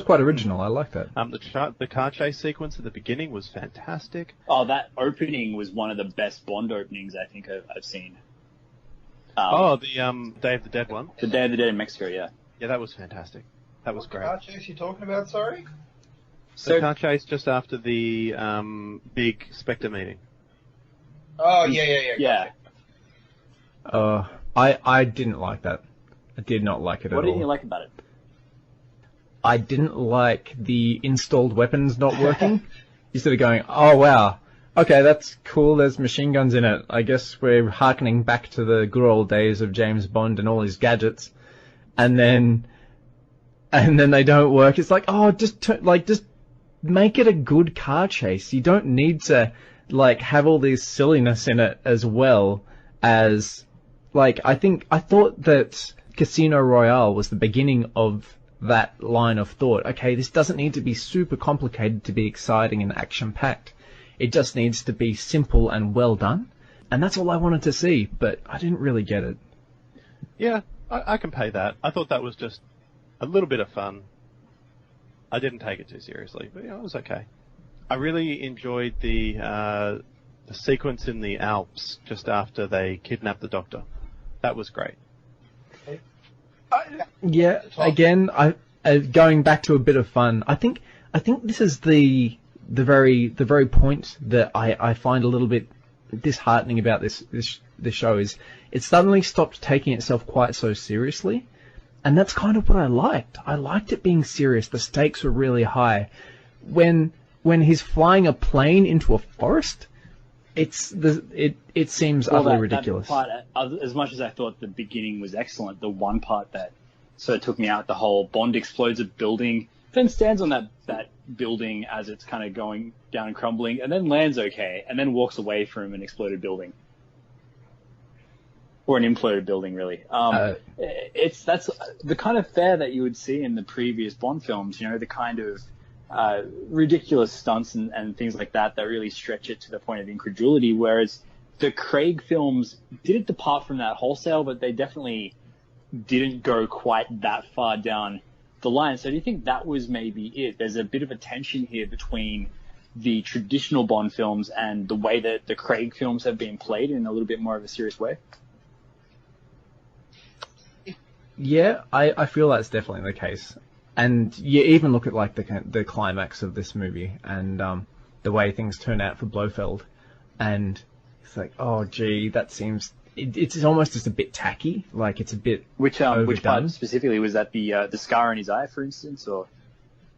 quite original. I like that. the car chase sequence at the beginning was fantastic. Oh, that opening was one of the best Bond openings I think I've seen. The Day of the Dead one. The Day of the Dead in Mexico, yeah. Yeah, that was fantastic. That was great. What car chase you talking about? Sorry. The car chase just after the big Spectre meeting. Oh yeah. Yeah. I didn't like that. I did not like it at all. What didn't you like about it? I didn't like the installed weapons not working. Instead of going, oh wow, okay, that's cool, there's machine guns in it. I guess we're hearkening back to the good old days of James Bond and all his gadgets. And then they don't work. It's like, oh, just make it a good car chase. You don't need to, have all this silliness in it as well as, I thought that Casino Royale was the beginning of that line of thought. Okay, this doesn't need to be super complicated to be exciting and action-packed. It just needs to be simple and well done. And that's all I wanted to see, but I didn't really get it. Yeah, I can pay that. I thought that was just a little bit of fun. I didn't take it too seriously, but it was okay. I really enjoyed the sequence in the Alps just after they kidnapped the Doctor. That was great. Yeah, again, going back to a bit of fun. I think this is the very point that I find a little bit disheartening about this show is it suddenly stopped taking itself quite so seriously, and that's kind of what I liked. I liked it being serious. The stakes were really high. When he's flying a plane into a forest, it seems utterly ridiculous. That part, as much as I thought the beginning was excellent, the one part that sort of took me out, the whole Bond explodes a building, then stands on that building as it's kind of going down and crumbling, and then lands okay, and then walks away from an exploded building. Or an imploded building, really. That's the kind of fare that you would see in the previous Bond films, the kind of ridiculous stunts and things like that really stretch it to the point of incredulity, whereas the Craig films didn't depart from that wholesale, but they definitely didn't go quite that far down the line. So do you think that was maybe it? There's a bit of a tension here between the traditional Bond films and the way that the Craig films have been played in a little bit more of a serious way? Yeah, I feel that's definitely the case. And you even look at the climax of this movie and the way things turn out for Blofeld, and it's like, oh gee, that seems it's almost just a bit tacky. It's a bit which overdone. Part specifically was that the scar on his eye, for instance, or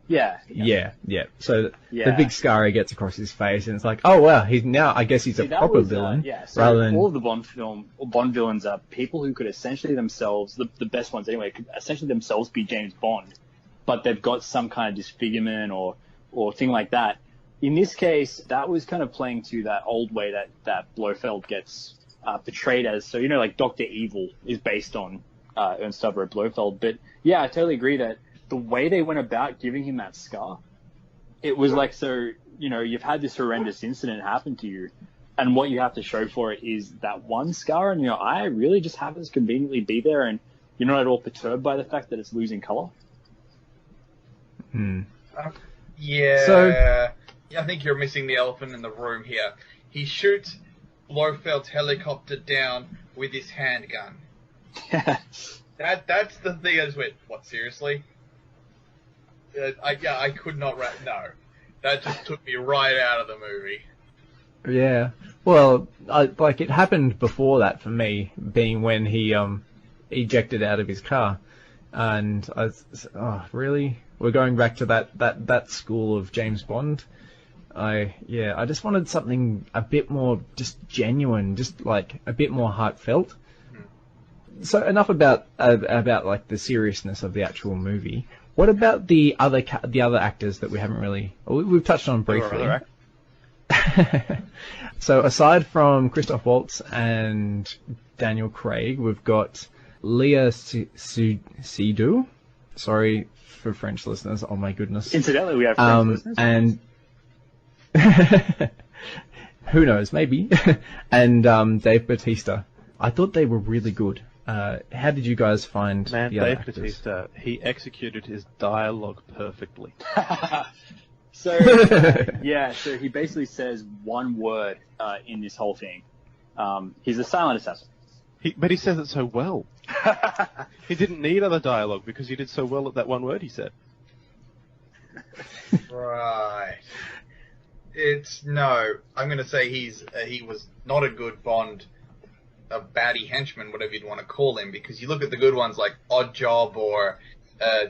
yeah. So the big scar he gets across his face, and it's like, oh wow, I guess he's a proper villain. So rather than all of the Bond villains are people who could essentially themselves, the best ones anyway, could essentially themselves be James Bond, but they've got some kind of disfigurement or thing like that. In this case, that was kind of playing to that old way that Blofeld gets portrayed as. So, Dr. Evil is based on Ernst Stavro Blofeld. But yeah, I totally agree that the way they went about giving him that scar, it was you've had this horrendous incident happen to you, and what you have to show for it is that one scar on your eye really just happens to conveniently be there, and you're not at all perturbed by the fact that it's losing color. Yeah. So, I think you're missing the elephant in the room here. He shoots Blofeld's helicopter down with his handgun. That's the thing. I just went, what, seriously? I could not no. That just took me right out of the movie. Yeah. Well, it happened before that for me, being when he ejected out of his car, and I was, oh really? We're going back to that school of James Bond. I just wanted something a bit more just genuine, just like a bit more heartfelt. So enough about like the seriousness of the actual movie. What about the other actors that we haven't really... We've touched on briefly. So aside from Christoph Waltz and Daniel Craig, we've got Leah Seydoux. Sorry for French listeners. Oh my goodness. Incidentally, we have French listeners. And who knows? Maybe. And Dave Bautista. I thought they were really good. How did you guys find the other Dave actors? Bautista, he executed his dialogue perfectly. So he basically says one word in this whole thing. He's a silent assassin. But he says it so well. He didn't need other dialogue because he did so well at that one word he said. Right. I'm going to say he was not a good Bond, a baddie henchman, whatever you'd want to call him, because you look at the good ones like Odd Job or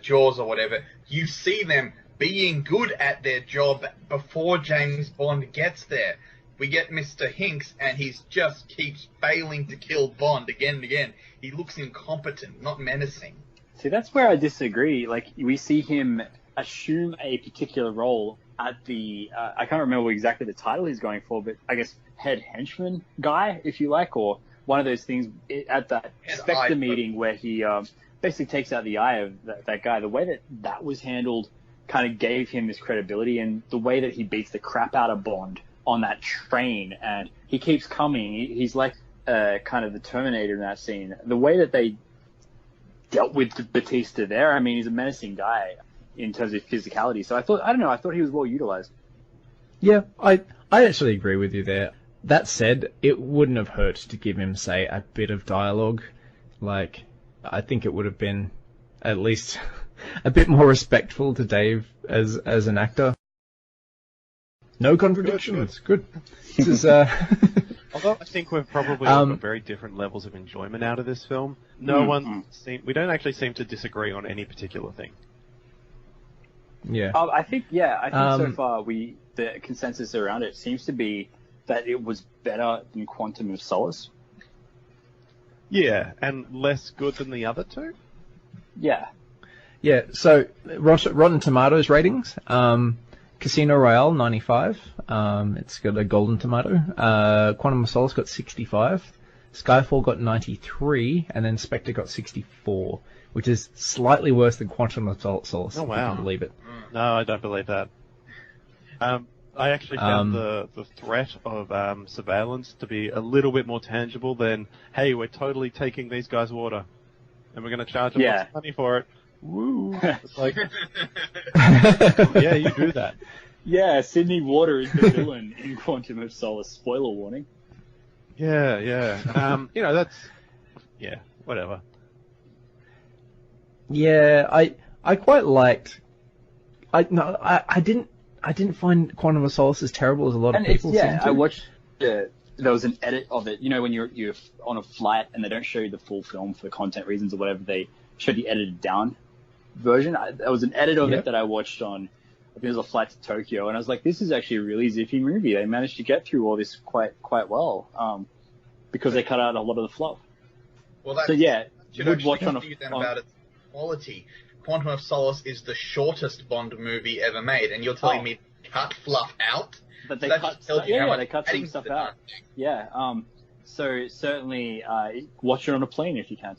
Jaws or whatever, you see them being good at their job before James Bond gets there. We get Mr. Hinks, and he just keeps failing to kill Bond again and again. He looks incompetent, not menacing. See, that's where I disagree. Like, we see him assume a particular role at the... I can't remember exactly the title he's going for, but I guess head henchman guy, if you like, or one of those things at that Spectre meeting where he basically takes out the eye of that guy. The way that was handled kind of gave him this credibility, and the way that he beats the crap out of Bond on that train, and he keeps coming. He's like kind of the Terminator in that scene. The way that they dealt with Batista there, I mean, he's a menacing guy in terms of physicality. So I thought he was well utilized. Yeah, I actually agree with you there. That said, it wouldn't have hurt to give him, say, a bit of dialogue. Like, I think it would have been at least a bit more respectful to Dave as an actor. No contradictions. Good. This is, Although I think we've probably all got very different levels of enjoyment out of this film. We don't actually seem to disagree on any particular thing. Yeah. I think so far the consensus around it seems to be that it was better than Quantum of Solace. Yeah, and less good than the other two? Yeah. Yeah, so Rotten Tomatoes ratings, Casino Royale 95, it's got a golden tomato. Quantum of Solace got 65, Skyfall got 93, and then Spectre got 64, which is slightly worse than Quantum of Solace. Oh, wow. If you can believe it. No, I don't believe that. I actually found the threat of surveillance to be a little bit more tangible than, hey, we're totally taking these guys' water, and we're going to charge them lots of money for it. Woo! It's like, yeah, you do that. Yeah, Sydney Water is the villain in Quantum of Solace. Spoiler warning. Yeah. Whatever. Yeah, I quite liked. I didn't find Quantum of Solace as terrible as a lot of people seem to. I watched. There was an edit of it. You know, when you're on a flight and they don't show you the full film for content reasons or whatever, they show the edited down version. There was an edit of it that I watched on. I think it was a flight to Tokyo, and I was like, "This is actually a really zippy movie. They managed to get through all this quite well, because they cut out a lot of the fluff." Well, that's, so yeah, would watch on about its quality. Quantum of Solace is the shortest Bond movie ever made, and you're telling me cut fluff out? But they cut some stuff out. Yeah. So certainly watch it on a plane if you can.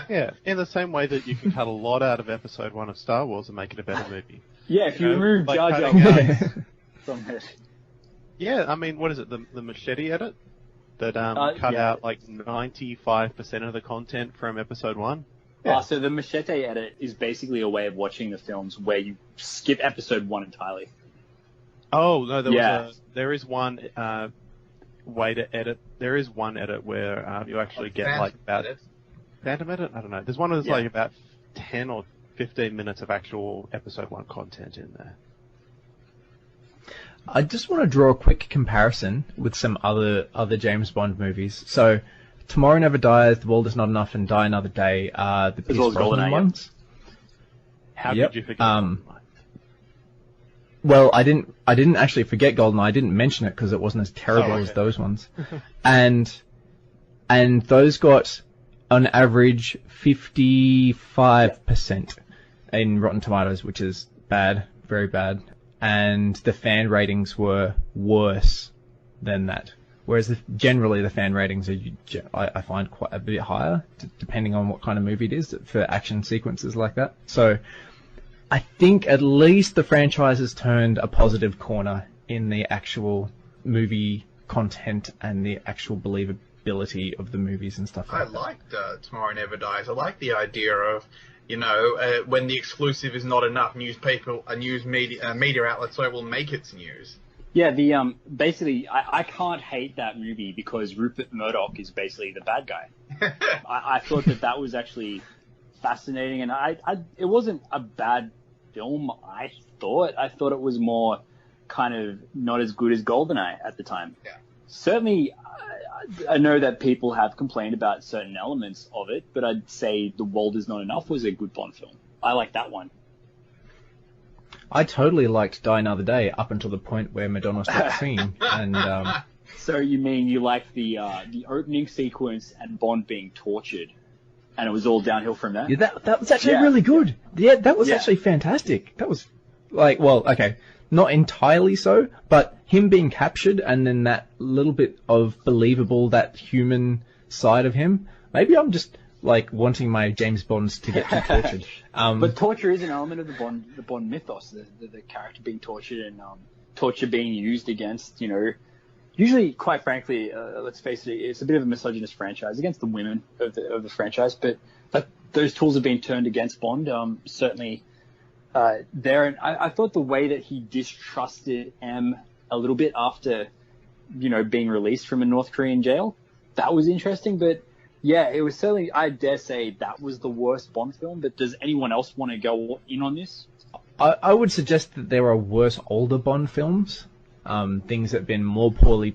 Yeah, in the same way that you can cut a lot out of Episode 1 of Star Wars and make it a better movie. Yeah, if you remove Jar Jar Binks from it. Yeah, I mean, what is it, the machete edit? That cut out like 95% of the content from Episode 1? Yeah. So the machete edit is basically a way of watching the films where you skip Episode 1 entirely. Oh, no, there is one way to edit. There is one edit where you actually get like about... Phantom edit? I don't know. There's one that's like about 10 or 15 minutes of actual Episode 1 content in there. I just want to draw a quick comparison with some other James Bond movies. So, Tomorrow Never Dies, The World Is Not Enough, and Die Another Day are the Pierce Brosnan ones. How did you forget? Well, I didn't actually forget GoldenEye. I didn't mention it because it wasn't as terrible as those ones. And those got on average 55% in Rotten Tomatoes, which is bad, very bad. And the fan ratings were worse than that. Whereas generally the fan ratings are, I find, quite a bit higher, depending on what kind of movie it is, for action sequences like that. So I think at least the franchise has turned a positive corner in the actual movie content and the actual believability of the movies and stuff like that. I liked Tomorrow Never Dies. I like the idea of, when the exclusive is not enough, news media outlets will make its news. Yeah, basically, I can't hate that movie because Rupert Murdoch is basically the bad guy. I thought that was actually fascinating, and it wasn't a bad film. I thought it was more kind of not as good as GoldenEye at the time. Yeah. Certainly, I know that people have complained about certain elements of it, but I'd say The World Is Not Enough was a good Bond film. I like that one. I totally liked Die Another Day up until the point where Madonna stopped singing. And so you mean you like the opening sequence and Bond being tortured, and it was all downhill from there? Yeah, that was actually really good. Yeah, that was actually fantastic. That was not entirely so, but him being captured and then that little bit of believable, that human side of him. Maybe I'm just wanting my James Bonds to get tortured. But torture is an element of the Bond mythos. The character being tortured and torture being used against, usually, quite frankly, let's face it, it's a bit of a misogynist franchise against the women of the franchise. But those tools have been turned against Bond. Certainly, there. And I thought the way that he distrusted M a little bit after, being released from a North Korean jail, that was interesting. But yeah, it was certainly, I dare say, that was the worst Bond film, but does anyone else want to go in on this? I would suggest that there are worse older Bond films, things that have been more poorly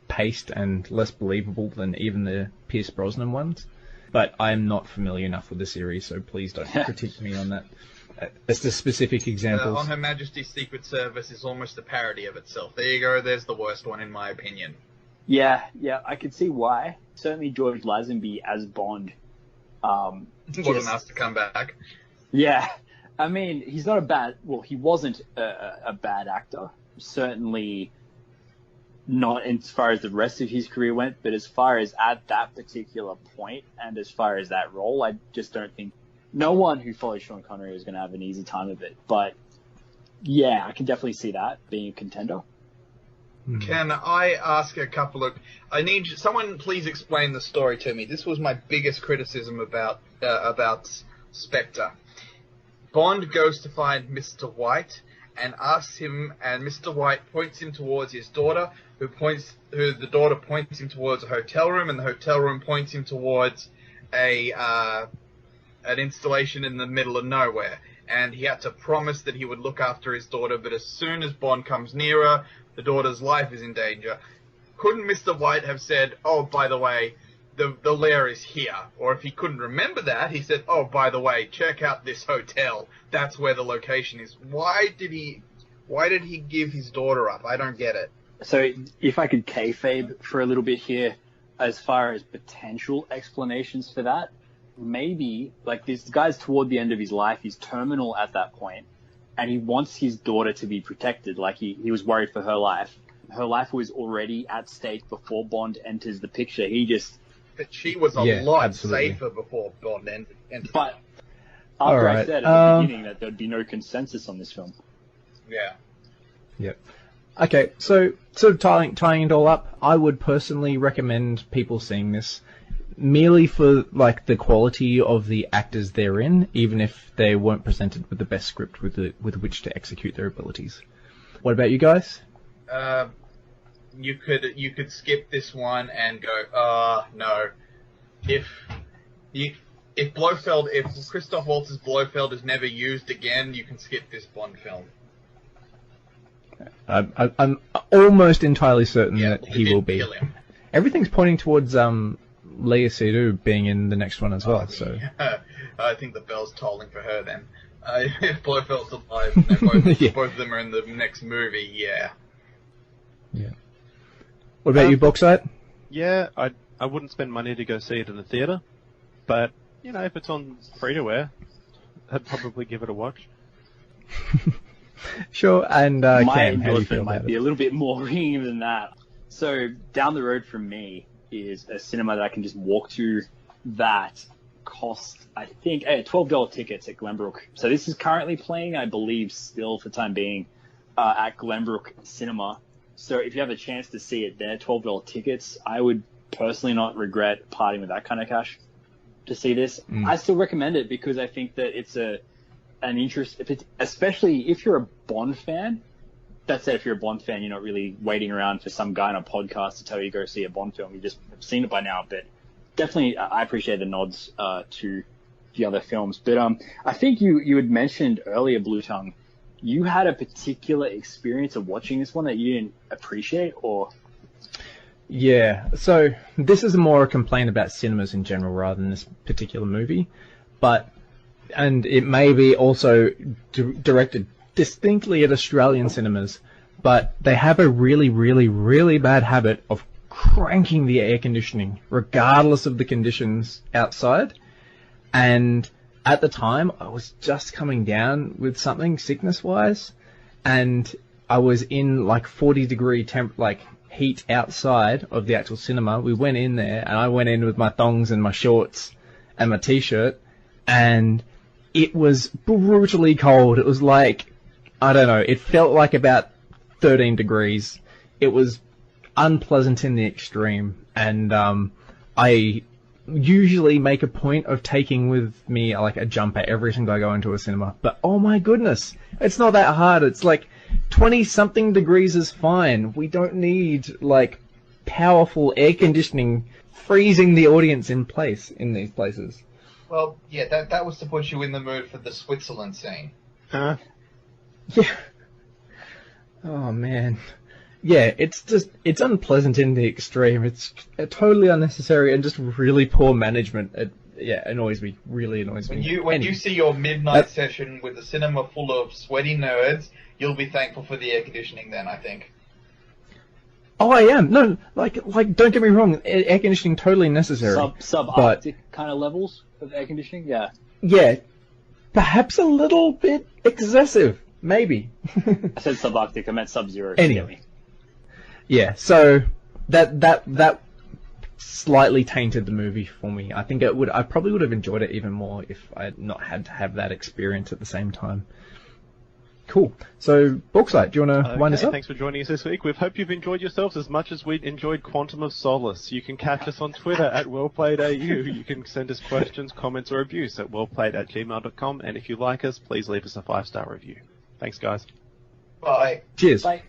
paced and less believable than even the Pierce Brosnan ones, but I'm not familiar enough with the series, so please don't critique me on that. That's the specific examples. On Her Majesty's Secret Service is almost a parody of itself. There you go, there's the worst one in my opinion. Yeah, I could see why. Certainly George Lazenby as Bond. Wasn't asked to come back. Yeah, I mean, he wasn't a bad actor. Certainly not as far as the rest of his career went, but as far as at that particular point and as far as that role, I just don't think no one who follows Sean Connery was going to have an easy time of it. But yeah, I can definitely see that being a contender. Can I ask a couple of... someone please explain the story to me. This was my biggest criticism about Spectre. Bond goes to find Mr. White and asks him, and Mr. White points him towards his daughter, who the daughter points him towards a hotel room, and the hotel room points him towards an installation in the middle of nowhere. And he had to promise that he would look after his daughter, but as soon as Bond comes nearer, the daughter's life is in danger. Couldn't Mr. White have said, oh, by the way, the lair is here? Or if he couldn't remember that, he said, oh, by the way, check out this hotel. That's where the location is. Why did he give his daughter up? I don't get it. So if I could kayfabe for a little bit here, as far as potential explanations for that, maybe, this guy's toward the end of his life, he's terminal at that point, and he wants his daughter to be protected, he was worried for her life. Her life was already at stake before Bond enters the picture. But she was a lot safer before Bond entered. But after I said at the beginning that there'd be no consensus on this film. Yeah. Yep. Okay, so sort of tying it all up, I would personally recommend people seeing this merely for the quality of the actors they're in, even if they weren't presented with the best script with which to execute their abilities. What about you guys? You could skip this one and go, no. If Christoph Waltz's Blofeld is never used again, you can skip this Bond film. I'm almost entirely certain that he will be. Kill him. Everything's pointing towards Leia Seydoux being in the next one as well. So I think the bell's tolling for her then. If Blofeld's alive and both, Yeah. both of them are in the next movie, yeah. Yeah. What about you, Bauxite? Yeah, I wouldn't spend money to go see it in the theatre, but, you know, if it's on free-to-air, I'd probably give it a watch. Sure, and My Cam, how do you feel endorsement about might be it? a little bit more ringing than that. So down the road from me is a cinema that I can just walk to that costs, I think, $12 tickets at Glenbrook. So this is currently playing, I believe, still for the time being, at Glenbrook Cinema. So if you have a chance to see it there, $12 tickets, I would personally not regret parting with that kind of cash to see this. I still recommend it because I think that it's an interest, especially if you're a Bond fan. That said, if you're a Bond fan, you're not really waiting around for some guy on a podcast to tell you to go see a Bond film. You just have seen it by now. But definitely, I appreciate the nods to the other films. But I think you had mentioned earlier, Bluetongue, you had a particular experience of watching this one that you didn't appreciate, or? Yeah, so this is more a complaint about cinemas in general rather than this particular movie, and it may be also directed distinctly at Australian cinemas, but they have a really, really, really bad habit of cranking the air conditioning, regardless of the conditions outside. And at the time, I was just coming down with something sickness-wise, and I was in like 40-degree heat outside of the actual cinema. We went in there, and I went in with my thongs and my shorts and my t-shirt, and it was brutally cold. It was like, I don't know, it felt like about 13 degrees. It was unpleasant in the extreme, and I usually make a point of taking with me like a jumper every single I go into a cinema. But oh my goodness, it's not that hard. It's like 20-something degrees is fine. We don't need like powerful air conditioning freezing the audience in place in these places. Well, yeah, that was to put you in the mood for the Switzerland scene. Huh? Yeah. Oh man. Yeah, it's unpleasant in the extreme. It's totally unnecessary and just really poor management. It annoys me. Really annoys me. When you see your midnight session with a cinema full of sweaty nerds, you'll be thankful for the air conditioning then, I think. Oh, I am. No, like don't get me wrong. Air conditioning totally necessary. Subarctic kind of levels of air conditioning, yeah. Yeah, perhaps a little bit excessive, maybe. I said subarctic, I meant sub-zero. Anyway. Yeah, so that slightly tainted the movie for me. I think I probably would have enjoyed it even more if I had not had to have that experience at the same time. Cool. So, Bauxite, do you want to wind us up? Thanks for joining us this week. We hope you've enjoyed yourselves as much as we enjoyed Quantum of Solace. You can catch us on Twitter at wellplayedau. You can send us questions, comments, or abuse at wellplayed@gmail.com. And if you like us, please leave us a 5-star review. Thanks, guys. Bye. Cheers. Bye.